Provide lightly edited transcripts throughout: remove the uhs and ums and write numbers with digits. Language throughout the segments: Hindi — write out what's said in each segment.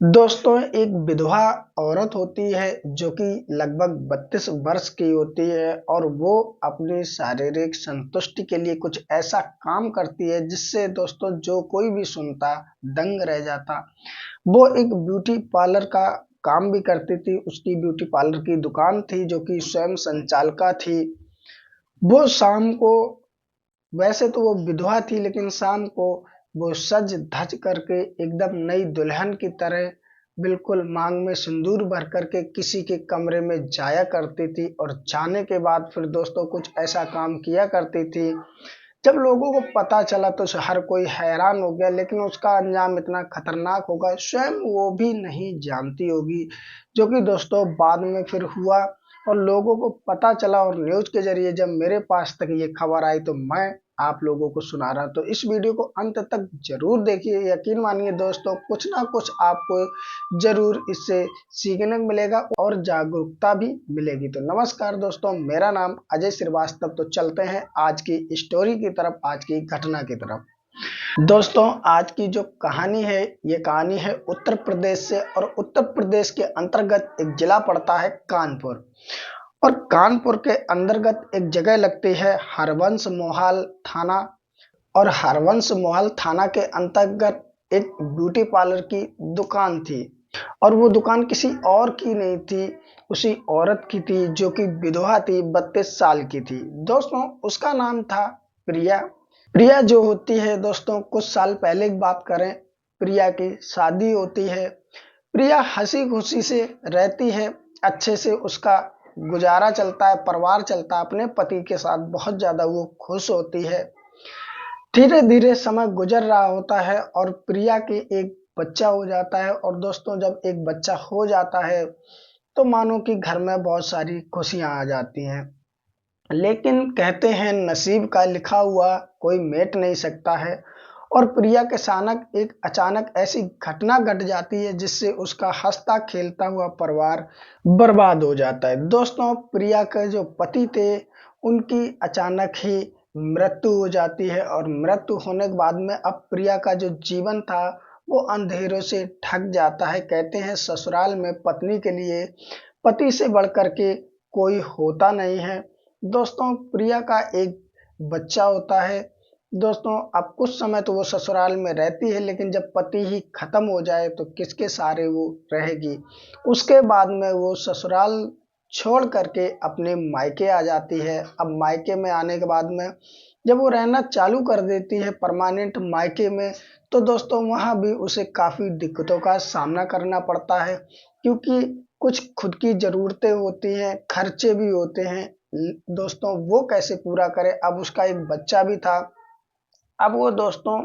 दोस्तों, एक विधवा औरत होती है जो कि लगभग 32 वर्ष की होती है और वो अपनी शारीरिक संतुष्टि के लिए कुछ ऐसा काम करती है जिससे दोस्तों जो कोई भी सुनता दंग रह जाता। वो एक ब्यूटी पार्लर का काम भी करती थी। उसकी ब्यूटी पार्लर की दुकान थी जो कि स्वयं संचालिका थी। वो शाम को, वैसे तो वो विधवा थी, लेकिन शाम को वो सज धज करके एकदम नई दुल्हन की तरह बिल्कुल मांग में सिंदूर भर करके किसी के कमरे में जाया करती थी और जाने के बाद फिर दोस्तों कुछ ऐसा काम किया करती थी। जब लोगों को पता चला तो हर कोई हैरान हो गया, लेकिन उसका अंजाम इतना खतरनाक होगा स्वयं वो भी नहीं जानती होगी, जो कि दोस्तों बाद में फिर हुआ और लोगों को पता चला। और न्यूज के जरिए जब मेरे पास तक ये खबर आई तो मैं आप लोगों को सुना रहा। तो इस वीडियो को अंत तक जरूर देखिए। यकीन मानिए दोस्तों, कुछ ना कुछ आपको जरूर इससे सीखने को मिलेगा और जागरूकता भी मिलेगी। तो नमस्कार दोस्तों, मेरा नाम अजय श्रीवास्तव। तो चलते हैं आज की स्टोरी की तरफ, आज की घटना की तरफ। दोस्तों, आज की जो कहानी है, ये कहानी है उत्तर प्रदेश से और उत्तर प्रदेश के अंतर्गत एक जिला पड़ता है कानपुर। और कानपुर के अंतर्गत एक जगह लगती है हरवंश मोहाल थाना। और हरवंश मोहाल थाना के अंतर्गत एक ब्यूटी पार्लर की दुकान थी। और वो दुकान किसी और की नहीं थी, उसी औरत की थी जो कि विधवा थी, 32 साल की थी। दोस्तों, उसका नाम था प्रिया। प्रिया जो होती है दोस्तों, कुछ साल पहले की बात करें, प्रिया की शादी होती है। प्रिया हंसी खुशी से रहती है, अच्छे से उसका गुजारा चलता है, परिवार चलता है, अपने पति के साथ बहुत ज्यादा वो खुश होती है। धीरे धीरे समय गुजर रहा होता है और प्रिया के एक बच्चा हो जाता है। और दोस्तों, जब एक बच्चा हो जाता है तो मानो कि घर में बहुत सारी खुशियां आ जाती हैं। लेकिन कहते हैं नसीब का लिखा हुआ कोई मेट नहीं सकता है। और प्रिया के अचानक ऐसी घटना घट जाती है जिससे उसका हंसता खेलता हुआ परिवार बर्बाद हो जाता है। दोस्तों, प्रिया के जो पति थे उनकी अचानक ही मृत्यु हो जाती है और मृत्यु होने के बाद में अब प्रिया का जो जीवन था वो अंधेरों से ढक जाता है। कहते हैं ससुराल में पत्नी के लिए पति से बढ़कर के कोई होता नहीं है। दोस्तों, प्रिया का एक बच्चा होता है। दोस्तों, अब कुछ समय तो वो ससुराल में रहती है, लेकिन जब पति ही खत्म हो जाए तो किसके सहारे वो रहेगी। उसके बाद में वो ससुराल छोड़ करके अपने मायके आ जाती है। अब मायके में आने के बाद में जब वो रहना चालू कर देती है परमानेंट मायके में, तो दोस्तों वहां भी उसे काफी दिक्कतों का सामना करना पड़ता है, क्योंकि कुछ खुद की जरूरतें होती हैं, खर्चे भी होते हैं। दोस्तों, वो कैसे पूरा करे। अब उसका एक बच्चा भी था। अब वो दोस्तों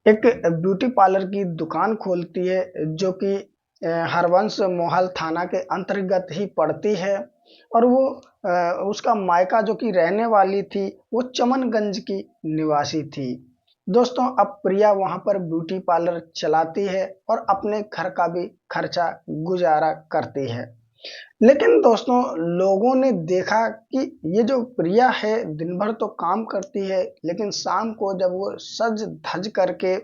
एक ब्यूटी पार्लर की दुकान खोलती है जो कि हरवंश मोहाल थाना के अंतर्गत ही पड़ती है। और वो उसका मायका जो कि रहने वाली थी वो चमनगंज की निवासी थी। दोस्तों, अब प्रिया वहां पर ब्यूटी पार्लर चलाती है और अपने घर का भी खर्चा गुजारा करती है। लेकिन दोस्तों, लोगों ने देखा कि ये जो प्रिया है दिन भर तो काम करती है, लेकिन शाम को जब वो सज धज करके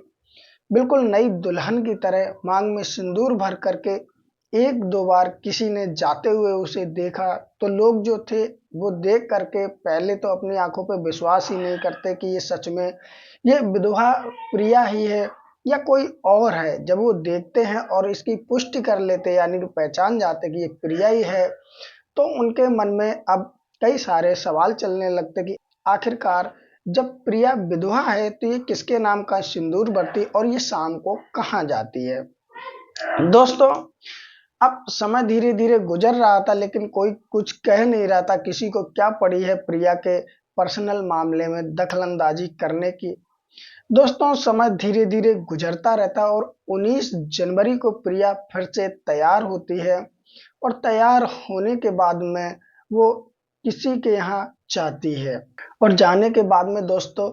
बिल्कुल नई दुल्हन की तरह मांग में सिंदूर भर करके एक दो बार किसी ने जाते हुए उसे देखा, तो लोग जो थे वो देख करके पहले तो अपनी आंखों पे विश्वास ही नहीं करते कि ये सच में ये विधवा प्रिया ही है या कोई और है। जब वो देखते हैं और इसकी पुष्टि कर लेते, यानी कि पहचान जाते कि ये प्रिया ही है, तो उनके मन में अब कई सारे सवाल चलने लगते कि आखिरकार जब प्रिया विधवा है तो ये किसके नाम का सिंदूर भरती और ये शाम को कहाँ जाती है। दोस्तों, अब समय धीरे धीरे गुजर रहा था, लेकिन कोई कुछ कह नहीं रहा था। किसी को क्या पड़ी है प्रिया के पर्सनल मामले में दखलंदाजी करने की। दोस्तों, समय धीरे धीरे गुजरता रहता है और 19 जनवरी को प्रिया फिर से तैयार होती है। और तैयार होने के बाद में वो किसी के यहाँ जाती है। और जाने के बाद में दोस्तों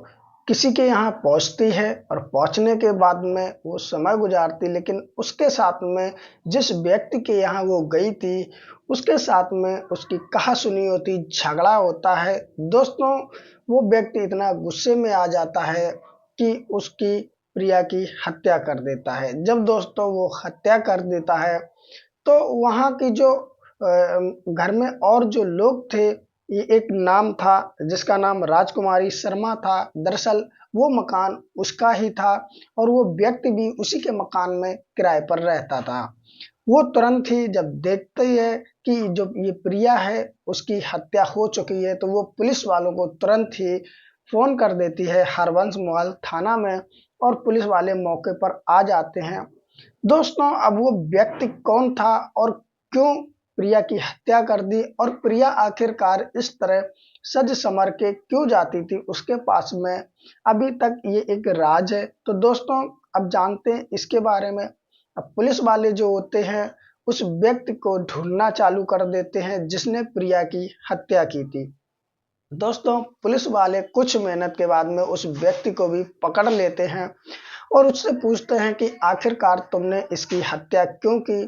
किसी के यहाँ पहुंचती है और पहुंचने के बाद में वो समय गुजारती, लेकिन उसके साथ में जिस व्यक्ति के यहाँ वो गई थी उसके साथ में उसकी कहा सुनी होती झगड़ा होता है। दोस्तों, वो व्यक्ति इतना गुस्से में आ जाता है कि उसकी प्रिया की हत्या कर देता है। जब दोस्तों वो हत्या कर देता है तो वहाँ की जो घर में और जो लोग थे, ये एक नाम था जिसका नाम राजकुमारी शर्मा था। दरअसल वो मकान उसका ही था और वो व्यक्ति भी उसी के मकान में किराए पर रहता था। वो तुरंत ही जब देखती है कि जो ये प्रिया है उसकी हत्या हो चुकी है, तो वो पुलिस वालों को तुरंत ही फोन कर देती है हरवंश महल थाना में, और पुलिस वाले मौके पर आ जाते हैं। दोस्तों, अब वो व्यक्ति कौन था और क्यों प्रिया की हत्या कर दी, और प्रिया आखिरकार इस तरह सज समर के क्यों जाती थी उसके पास में, अभी तक ये एक राज है। तो दोस्तों, अब जानते हैं इसके बारे में। अब पुलिस वाले जो होते हैं उस व्यक्ति को ढूंढना चालू कर देते हैं जिसने प्रिया की हत्या की थी। दोस्तों, पुलिस वाले कुछ मेहनत के बाद में उस व्यक्ति को भी पकड़ लेते हैं और उससे पूछते हैं कि आखिरकार तुमने इसकी हत्या क्यों की।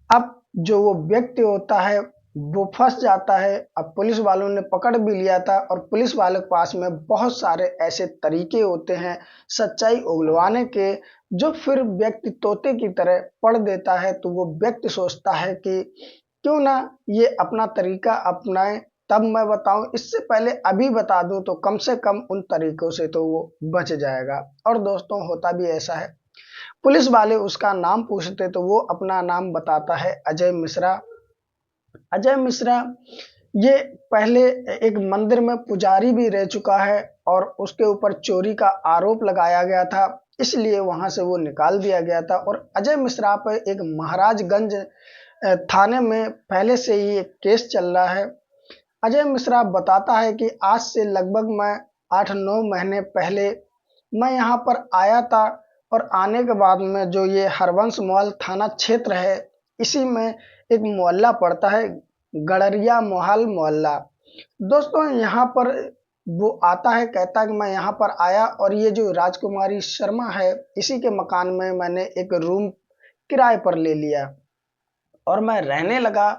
अब जो वो व्यक्ति होता है वो फंस जाता है। अब पुलिस वालों ने पकड़ भी लिया था और पुलिस वालों के पास में बहुत सारे ऐसे तरीके होते हैं सच्चाई उगलवाने के, जो फिर व्यक्ति तोते की तरह पढ़ देता है। तो वो व्यक्ति सोचता है कि क्यों ना ये अपना तरीका अपनाए, तब मैं बताऊं, इससे पहले अभी बता दूं तो कम से कम उन तरीकों से तो वो बच जाएगा। और दोस्तों, होता भी ऐसा है। पुलिस वाले उसका नाम पूछते तो वो अपना नाम बताता है अजय मिश्रा। अजय मिश्रा ये पहले एक मंदिर में पुजारी भी रह चुका है और उसके ऊपर चोरी का आरोप लगाया गया था, इसलिए वहां से वो निकाल दिया गया था। और अजय मिश्रा पर एक महाराजगंज थाने में पहले से ही एक केस चल रहा है। अजय मिश्रा बताता है कि आज से लगभग मैं 8-9 महीने पहले मैं यहाँ पर आया था, और आने के बाद में जो ये हरवंश महल थाना क्षेत्र है, इसी में एक मोहल्ला पड़ता है, गड़रिया मोहल मोहल्ला। दोस्तों, यहाँ पर वो आता है, कहता है कि मैं यहाँ पर आया और ये जो राजकुमारी शर्मा है इसी के मकान में मैंने एक रूम किराए पर ले लिया और मैं रहने लगा,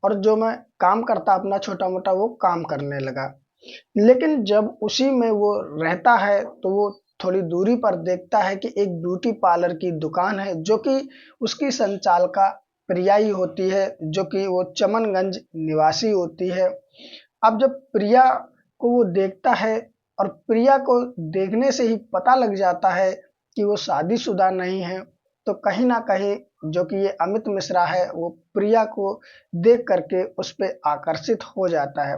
और जो मैं काम करता अपना छोटा मोटा वो काम करने लगा। लेकिन जब उसी में वो रहता है तो वो थोड़ी दूरी पर देखता है कि एक ब्यूटी पार्लर की दुकान है जो कि उसकी संचालका प्रिया ही होती है, जो कि वो चमनगंज निवासी होती है। अब जब प्रिया को वो देखता है और प्रिया को देखने से ही पता लग जाता है कि वो शादीशुदा नहीं है, तो कहीं ना कहीं जो कि ये अमित मिश्रा है वो प्रिया को देख करके उस पर आकर्षित हो जाता है।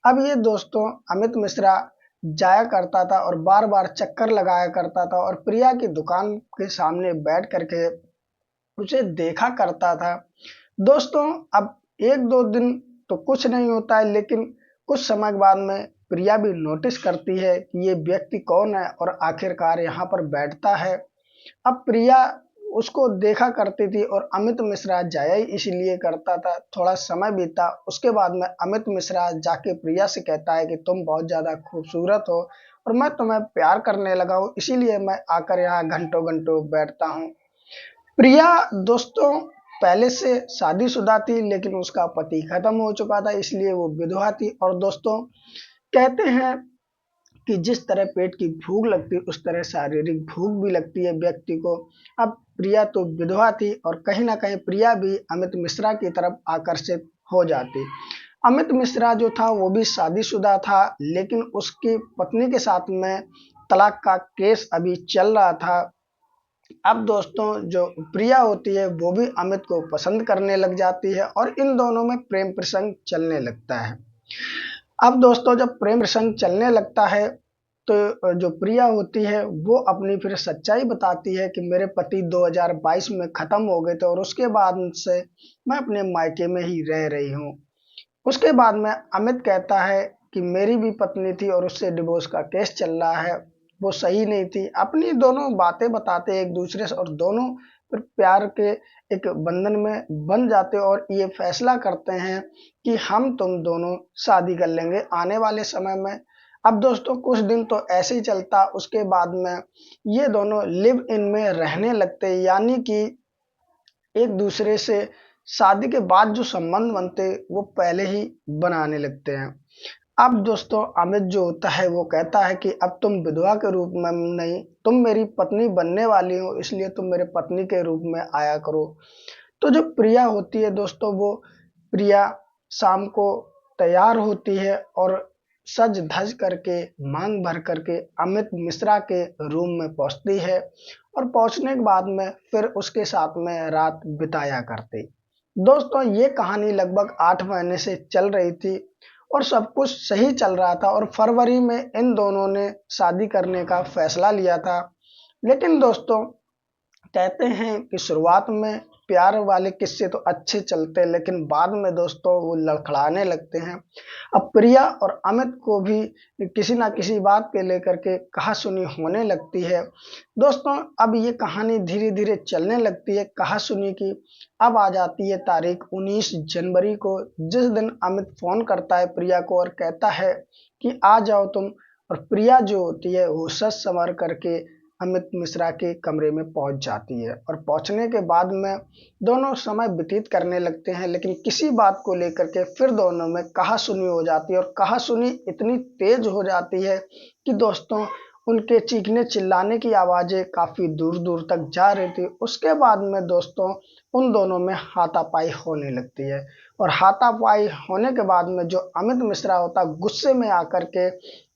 अब ये दोस्तों, अमित मिश्रा जाया करता था और बार बार चक्कर लगाया करता था और प्रिया की दुकान के सामने बैठ करके उसे देखा करता था। दोस्तों, अब 1-2 दिन तो कुछ नहीं होता है, लेकिन कुछ समय के बाद में प्रिया भी नोटिस करती है कि ये व्यक्ति कौन है और आखिरकार यहाँ पर बैठता है। अब प्रिया उसको देखा करती थी और अमित मिश्रा जाया ही इसलिए करता था। थोड़ा समय बीता, उसके बाद में अमित मिश्रा जाके प्रिया से कहता है कि तुम बहुत ज्यादा खूबसूरत हो और मैं तुम्हें प्यार करने लगा हूँ, इसीलिए मैं आकर यहाँ घंटों घंटों बैठता हूँ। प्रिया दोस्तों पहले से शादीशुदा थी, लेकिन उसका पति खत्म हो चुका था, इसलिए वो विधवा थी। और दोस्तों, कहते हैं कि जिस तरह पेट की भूख लगती है उस तरह शारीरिक भूख भी लगती है व्यक्ति को। अब प्रिया तो विधवा थी और कहीं ना कहीं प्रिया भी अमित मिश्रा की तरफ आकर्षित हो जाती। अमित मिश्रा जो था वो भी शादीशुदा था, लेकिन उसकी पत्नी के साथ में तलाक का केस अभी चल रहा था। अब दोस्तों, जो प्रिया होती है वो भी अमित को पसंद करने लग जाती है और इन दोनों में प्रेम प्रसंग चलने लगता है। अब दोस्तों, जब प्रेम प्रसंग चलने लगता है तो जो प्रिया होती है वो अपनी फिर सच्चाई बताती है कि मेरे पति 2022 में खत्म हो गए थे और उसके बाद से मैं अपने मायके में ही रह रही हूँ। उसके बाद में अमित कहता है कि मेरी भी पत्नी थी और उससे डिवोर्स का केस चल रहा है, वो सही नहीं थी। अपनी दोनों बातें बताते हैं एक दूसरे से और दोनों फिर प्यार के एक बंधन में बन जाते और ये फैसला करते हैं कि हम तुम दोनों शादी कर लेंगे आने वाले समय में। अब दोस्तों, कुछ दिन तो ऐसे ही चलता, उसके बाद में ये दोनों लिव इन में रहने लगते, यानी कि एक दूसरे से शादी के बाद जो संबंध बनते वो पहले ही बनाने लगते हैं। अब दोस्तों अमित जो होता है वो कहता है कि अब तुम विधवा के रूप में नहीं, तुम मेरी पत्नी बनने वाली हो, इसलिए तुम मेरे पत्नी के रूप में आया करो। तो जो प्रिया होती है दोस्तों, वो प्रिया शाम को तैयार होती है और सज धज करके मांग भर करके अमित मिश्रा के रूम में पहुंचती है और पहुंचने के बाद में फिर उसके साथ में रात बिताया करती। दोस्तों ये कहानी लगभग 8 महीने से चल रही थी और सब कुछ सही चल रहा था और फरवरी में इन दोनों ने शादी करने का फैसला लिया था। लेकिन दोस्तों कहते हैं कि शुरुआत में प्यार वाले किस्से तो अच्छे चलते हैं, लेकिन बाद में दोस्तों वो लड़खड़ाने लगते हैं। अब प्रिया और अमित को भी किसी ना किसी बात के लेकर के कहासुनी होने लगती है। दोस्तों अब ये कहानी धीरे धीरे चलने लगती है कहासुनी की। अब आ जाती है तारीख 19 जनवरी को, जिस दिन अमित फोन करता है प्रिया को और कहता है कि आ जाओ तुम। और प्रिया जो होती है वो सच संवर करके अमित मिश्रा के कमरे में पहुंच जाती है और पहुंचने के बाद में दोनों समय व्यतीत करने लगते हैं, लेकिन किसी बात को लेकर के फिर दोनों में कहासुनी हो जाती है और कहासुनी इतनी तेज हो जाती है कि दोस्तों उनके चीखने चिल्लाने की आवाजें काफी दूर दूर तक जा रही थी। उसके बाद में दोस्तों उन दोनों में हाथापाई होने लगती है और हाथापाई होने के बाद में जो अमित मिश्रा होता गुस्से में आकर के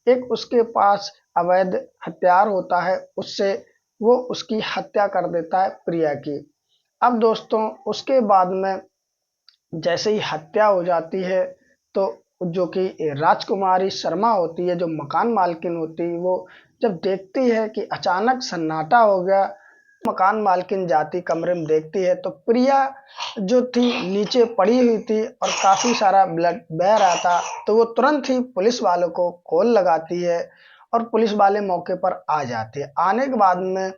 एक उसके पास अवैध हथियार होता है, उससे वो उसकी हत्या कर देता है प्रिया की। अब दोस्तों उसके बाद में जैसे ही हत्या हो जाती है तो जो कि राजकुमारी शर्मा होती है, जो मकान मालकिन होती है, वो जब देखती है कि अचानक सन्नाटा हो गया, मकान मालकिन जाती कमरे में देखती है तो प्रिया जो थी नीचे पड़ी हुई थी और काफी सारा ब्लड बह रहा था। तो वो तुरंत ही पुलिस वालों को कॉल लगाती है और पुलिस वाले मौके पर आ जाते हैं। आने के बाद में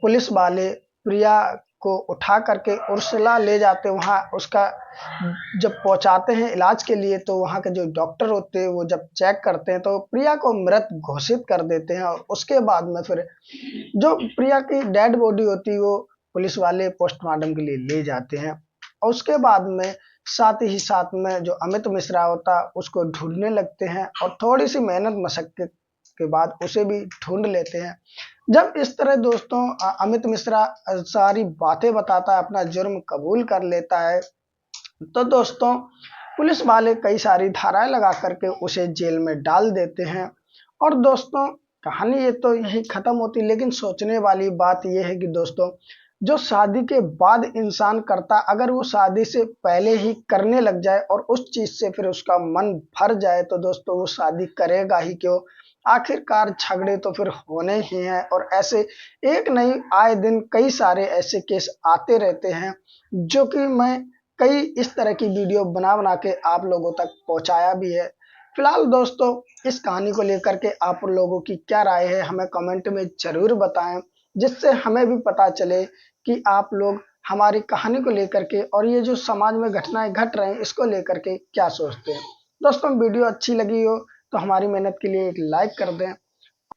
पुलिस वाले प्रिया को उठा करके उर्सला ले जाते वहाँ उसका जब पहुंचाते हैं इलाज के लिए, तो वहाँ के जो डॉक्टर होते हैं वो जब चेक करते हैं तो प्रिया को मृत घोषित कर देते हैं। और उसके बाद में फिर जो प्रिया की डेड बॉडी होती है वो पुलिस वाले पोस्टमार्टम के लिए ले जाते हैं। और उसके बाद में साथ ही साथ में जो अमित मिश्रा होता उसको ढूंढने लगते हैं और थोड़ी सी मेहनत मशक्कत के बाद उसे भी ढूंढ लेते हैं। जब इस तरह दोस्तों अमित मिश्रा सारी बातें बताता है, अपना जुर्म कबूल कर लेता है, तो दोस्तों पुलिस वाले कई सारी धाराएं लगा करके उसे जेल में डाल देते हैं। और दोस्तों कहानी ये तो यही खत्म होती, लेकिन सोचने वाली बात यह है कि दोस्तों जो शादी के बाद इंसान करता, अगर वो शादी से पहले ही करने लग जाए और उस चीज से फिर उसका मन भर जाए तो दोस्तों वो शादी करेगा ही क्यों। आखिरकार झगड़े तो फिर होने ही हैं और ऐसे एक नहीं आए दिन कई सारे ऐसे केस आते रहते हैं, जो कि मैं कई इस तरह की वीडियो बना बना के आप लोगों तक पहुंचाया भी है। फिलहाल दोस्तों इस कहानी को लेकर के आप लोगों की क्या राय है हमें कमेंट में जरूर बताएं, जिससे हमें भी पता चले कि आप लोग हमारी कहानी को लेकर के और ये जो समाज में घटनाएं घट रहे हैं इसको लेकर के क्या सोचते हैं। दोस्तों वीडियो अच्छी लगी हो तो हमारी मेहनत के लिए एक लाइक कर दें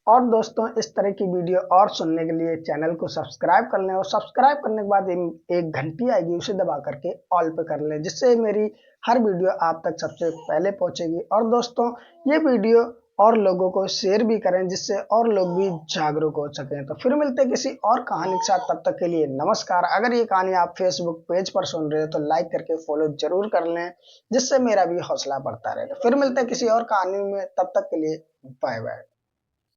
और दोस्तों इस तरह की वीडियो और सुनने के लिए चैनल को सब्सक्राइब कर लें और सब्सक्राइब करने के बाद एक घंटी आएगी उसे दबा करके ऑल पे कर लें, जिससे मेरी हर वीडियो आप तक सबसे पहले पहुंचेगी। और दोस्तों ये वीडियो और लोगों को शेयर भी करें जिससे और लोग भी जागरूक हो सकें। तो फिर मिलते हैं किसी और कहानी के साथ, तब तक के लिए नमस्कार। अगर ये कहानी आप फेसबुक पेज पर सुन रहे हो तो लाइक करके फॉलो जरूर कर लें, जिससे मेरा भी हौसला बढ़ता रहेगा। फिर मिलते हैं किसी और कहानी में, तब तक के लिए बाय बाय।